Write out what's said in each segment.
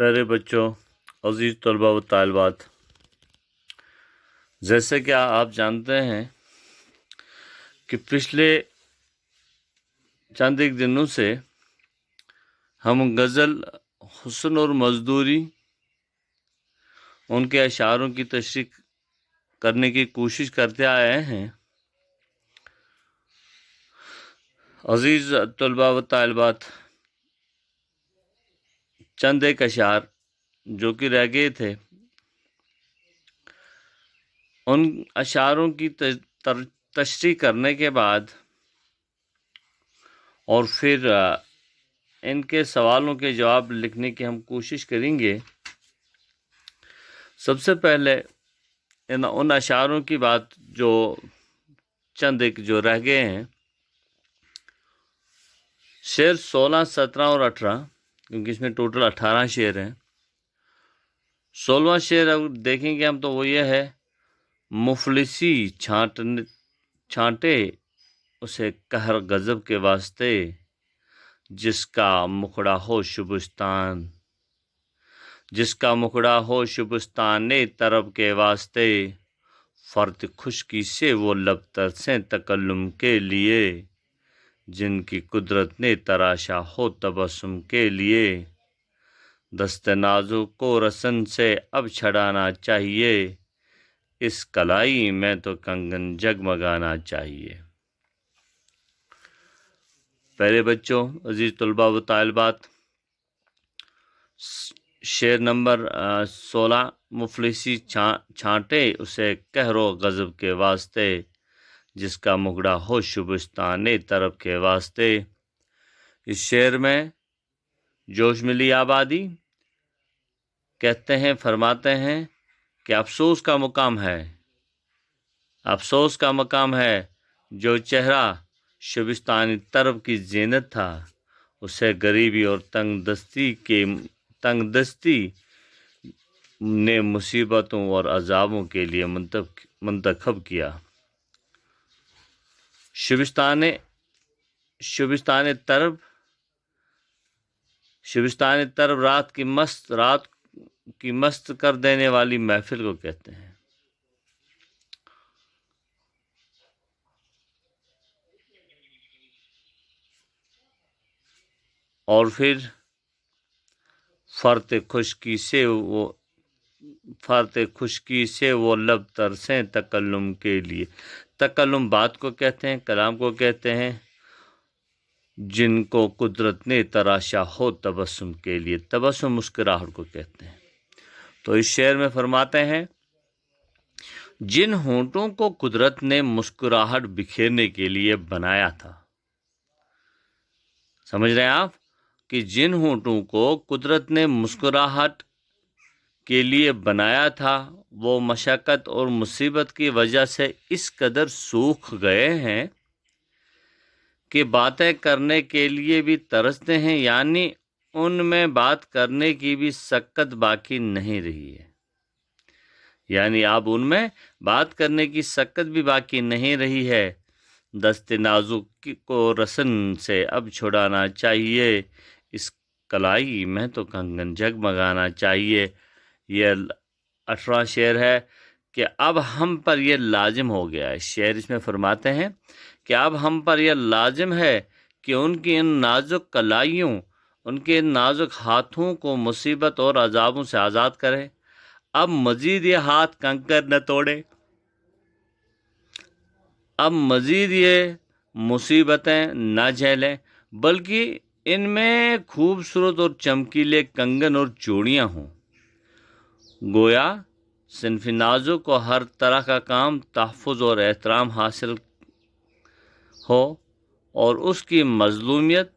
پیارے بچوں، عزیز طلباء و طالبات، جیسے کہ آپ جانتے ہیں کہ پچھلے چند ایک دنوں سے ہم غزل حسن اور مزدوری ان کے اشعاروں کی تشریح کرنے کی کوشش کرتے آئے ہیں۔ عزیز طلباء و طالبات، چند ایک اشعار جو کہ رہ گئے تھے، ان اشعاروں کی تشریح کرنے کے بعد اور پھر ان کے سوالوں کے جواب لکھنے کی ہم کوشش کریں گے۔ سب سے پہلے ان اشعاروں کی بات جو چند ایک جو رہ گئے ہیں، شعر 16، 17 اور 18، کیونکہ اس میں ٹوٹل 18 شعر ہیں۔ 16واں شعر اگر دیکھیں گے ہم تو وہ یہ ہے: مفلسی چھانٹے اسے قہر غضب کے واسطے، جس کا مکھڑا ہو شبستان، جس کا مکھڑا ہو شبستان طرب کے واسطے، فرط خشکی سے وہ لب ترسیں تکلم کے لیے، جن کی قدرت نے تراشا ہو تبسم کے لیے، دست نازک کو رسن سے اب چھڑانا چاہیے، اس کلائی میں تو کنگن جگمگانا چاہیے۔ پہلے بچوں، عزیز طلباء و طالبات، شعر نمبر 16: مفلسی چھانٹے اسے قہر و غضب کے واسطے، جس کا مکھڑا ہو شبستان طرب کے واسطے۔ اس شعر میں جوش ملی آبادی کہتے ہیں، فرماتے ہیں کہ افسوس کا مقام ہے، افسوس کا مقام ہے، جو چہرہ شبستانی طرب کی زینت تھا، اسے غریبی اور تنگ دستی نے مصیبتوں اور عذابوں کے لیے منتخب کیا۔ شبستان طرب رات کی مست کر دینے والی محفل کو کہتے ہیں۔ اور پھر فرط خشکی سے وہ لب ترسیں تکلم کے لیے۔ تکلم بات کو کہتے ہیں، کلام کو کہتے ہیں، جن کو قدرت نے تراشا ہو تبسم کے لیے۔ تبسم مسکراہٹ کو کہتے ہیں۔ تو اس شعر میں فرماتے ہیں، جن ہونٹوں کو قدرت نے مسکراہٹ بکھیرنے کے لیے بنایا تھا۔ سمجھ رہے ہیں آپ کہ جن ہونٹوں کو قدرت نے مسکراہٹ کے لیے بنایا تھا، وہ مشقت اور مصیبت کی وجہ سے اس قدر سوکھ گئے ہیں کہ باتیں کرنے کے لیے بھی ترستے ہیں، یعنی ان میں بات کرنے کی بھی سکت باقی نہیں رہی ہے، یعنی اب ان میں بات کرنے کی سکت بھی باقی نہیں رہی ہے۔ دست نازک کو رسن سے اب چھڑانا چاہیے، اس کلائی میں تو کنگن جگمگانا چاہیے۔ یہ 18واں شعر ہے کہ اب ہم پر یہ لازم ہو گیا ہے۔ شعر اس میں فرماتے ہیں کہ اب ہم پر یہ لازم ہے کہ ان کی ان نازک کلائیوں، ان کے نازک ہاتھوں کو مصیبت اور عذابوں سے آزاد کرے۔ اب مزید یہ ہاتھ کنکر نہ توڑے، اب مزید یہ مصیبتیں نہ جھیلیں، بلکہ ان میں خوبصورت اور چمکیلے کنگن اور چوڑیاں ہوں۔ گویا صنف نازک کو ہر طرح کا کام، تحفظ اور احترام حاصل ہو، اور اس کی مظلومیت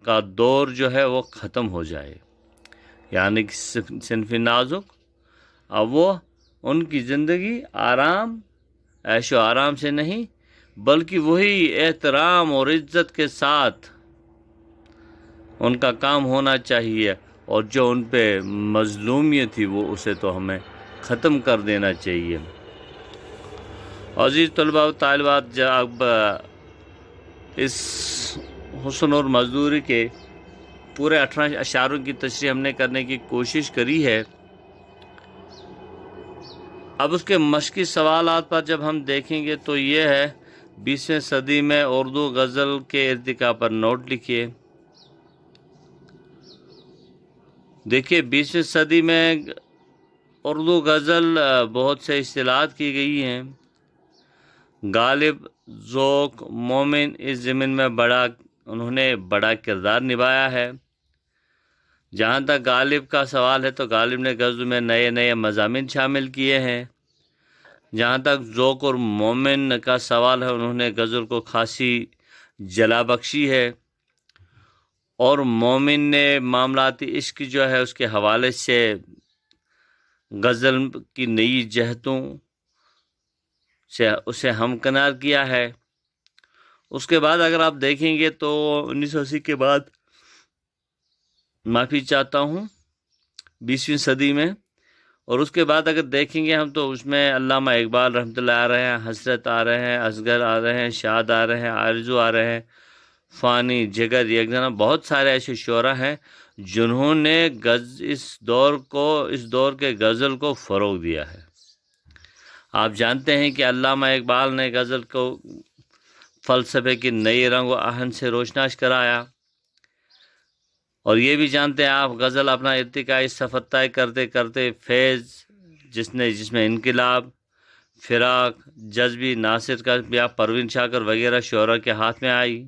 کا دور جو ہے وہ ختم ہو جائے، یعنی کہ صنف نازک اب وہ ان کی زندگی عیش و آرام سے نہیں، بلکہ وہی احترام اور عزت کے ساتھ ان کا کام ہونا چاہیے، اور جو ان پہ مظلومیت تھی وہ اسے تو ہمیں ختم کر دینا چاہیے۔ عزیز طلباء و طالبات، جب اس حسن اور مزدوری کے پورے 18 اشعاروں کی تشریح ہم نے کرنے کی کوشش کری ہے۔ اب اس کے مشقی سوالات پر جب ہم دیکھیں گے تو یہ ہے 20ویں صدی میں اردو غزل کے ارتقاء پر نوٹ لکھیے۔ دیکھیے 20ویں صدی میں اردو غزل بہت سے اصطلاحات کی گئی ہیں۔ غالب ذوق مومن اس ضمن میں انہوں نے بڑا کردار نبھایا ہے۔ جہاں تک غالب کا سوال ہے تو غالب نے غزل میں نئے نئے مضامین شامل کیے ہیں۔ جہاں تک ذوق اور مومن کا سوال ہے انہوں نے غزل کو خاصی جلا بخشی ہے، اور مومن نے معاملاتی عشق جو ہے اس کے حوالے سے غزل کی نئی جہتوں سے اسے ہمکنار کیا ہے۔ اس کے بعد اگر آپ دیکھیں گے تو 1980 کے بعد، معافی چاہتا ہوں، 20ویں صدی میں، اور اس کے بعد اگر دیکھیں گے ہم تو اس میں علامہ اقبال رحمۃ اللہ آ رہے ہیں، حسرت آ رہے ہیں، اصغر آ رہے ہیں، شاد آ رہے ہیں، آرزو آ رہے ہیں، فانی، جگر، یکجنا، بہت سارے ایسے شعراء ہیں جنہوں نے اس دور کے غزل کو فروغ دیا ہے۔ آپ جانتے ہیں کہ علامہ اقبال نے غزل کو فلسفے کی نئی رنگ و آہن سے روشناس کرایا، اور یہ بھی جانتے ہیں آپ غزل اپنا ارتقائی سفر طے کرتے کرتے فیض جس میں انقلاب، فراق، جذبی، ناصر کا یا پروین شاکر وغیرہ شعراء کے ہاتھ میں آئی،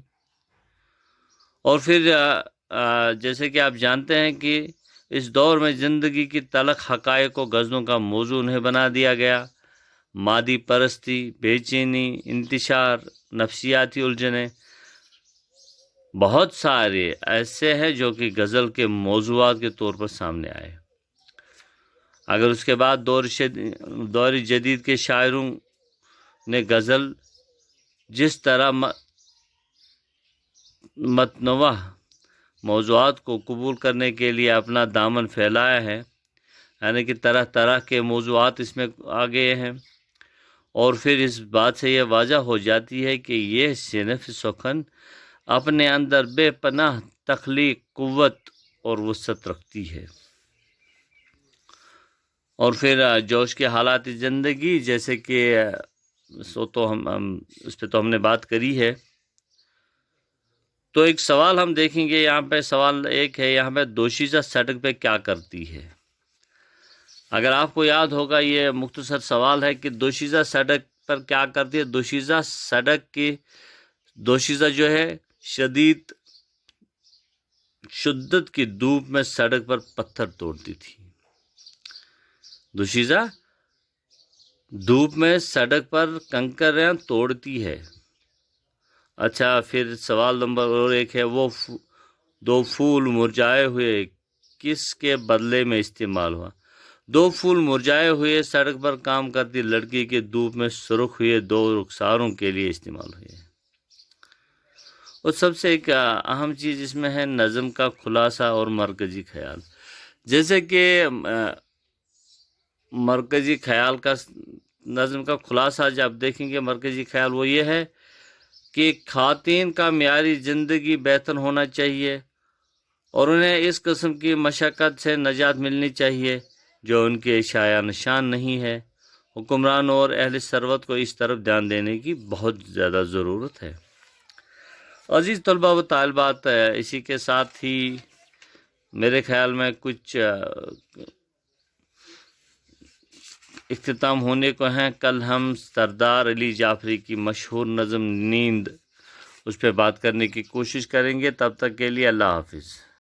اور پھر جیسے کہ آپ جانتے ہیں کہ اس دور میں زندگی کی تلخ حقائق کو غزلوں کا موضوع انہیں بنا دیا گیا۔ مادی پرستی، بے چینی، انتشار، نفسیاتی الجھنیں، بہت سارے ایسے ہیں جو کہ غزل کے موضوعات کے طور پر سامنے آئے۔ اگر اس کے بعد دور جدید کے شاعروں نے غزل جس طرح متنوع موضوعات کو قبول کرنے کے لیے اپنا دامن پھیلایا ہے، یعنی کہ طرح طرح کے موضوعات اس میں آ گئے ہیں، اور پھر اس بات سے یہ واضح ہو جاتی ہے کہ یہ صنف سخن اپنے اندر بے پناہ تخلیق قوت اور وسعت رکھتی ہے۔ اور پھر جوش کے حالات زندگی، جیسے کہ اس پہ تو ہم نے بات کری ہے، تو ایک سوال ہم دیکھیں گے یہاں پہ۔ سوال ایک ہے یہاں پہ، دوشیزہ سڑک پہ کیا کرتی ہے؟ اگر آپ کو یاد ہوگا یہ مختصر سوال ہے کہ دوشیزہ سڑک پر کیا کرتی ہے۔ دوشیزہ جو ہے شدت کی دھوپ میں سڑک پر پتھر توڑتی تھی۔ دوشیزہ دھوپ میں سڑک پر کنکریاں توڑتی ہے۔ اچھا، پھر سوال نمبر اور ایک ہے، وہ دو پھول مرجھائے ہوئے کس کے بدلے میں استعمال ہوا؟ دو پھول مرجھائے ہوئے سڑک پر کام کرتی لڑکی کے دھوپ میں سرخ ہوئے دو رخساروں کے لیے استعمال ہوئے۔ اور سب سے ایک اہم چیز اس میں ہے نظم کا خلاصہ اور مرکزی خیال۔ جیسے کہ مرکزی خیال کا، نظم کا خلاصہ جب دیکھیں گے، مرکزی خیال وہ یہ ہے کہ خواتین کا معیاری زندگی بہتر ہونا چاہیے، اور انہیں اس قسم کی مشقت سے نجات ملنی چاہیے جو ان کے شایع نشان نہیں ہے۔ حکمران اور اہل ثروت کو اس طرف دھیان دینے کی بہت زیادہ ضرورت ہے۔ عزیز طلباء و طالبات، اسی کے ساتھ ہی میرے خیال میں کچھ اختتام ہونے کو ہیں۔ کل ہم سردار علی جعفری کی مشہور نظم نیند، اس پہ بات کرنے کی کوشش کریں گے۔ تب تک کے لیے اللہ حافظ۔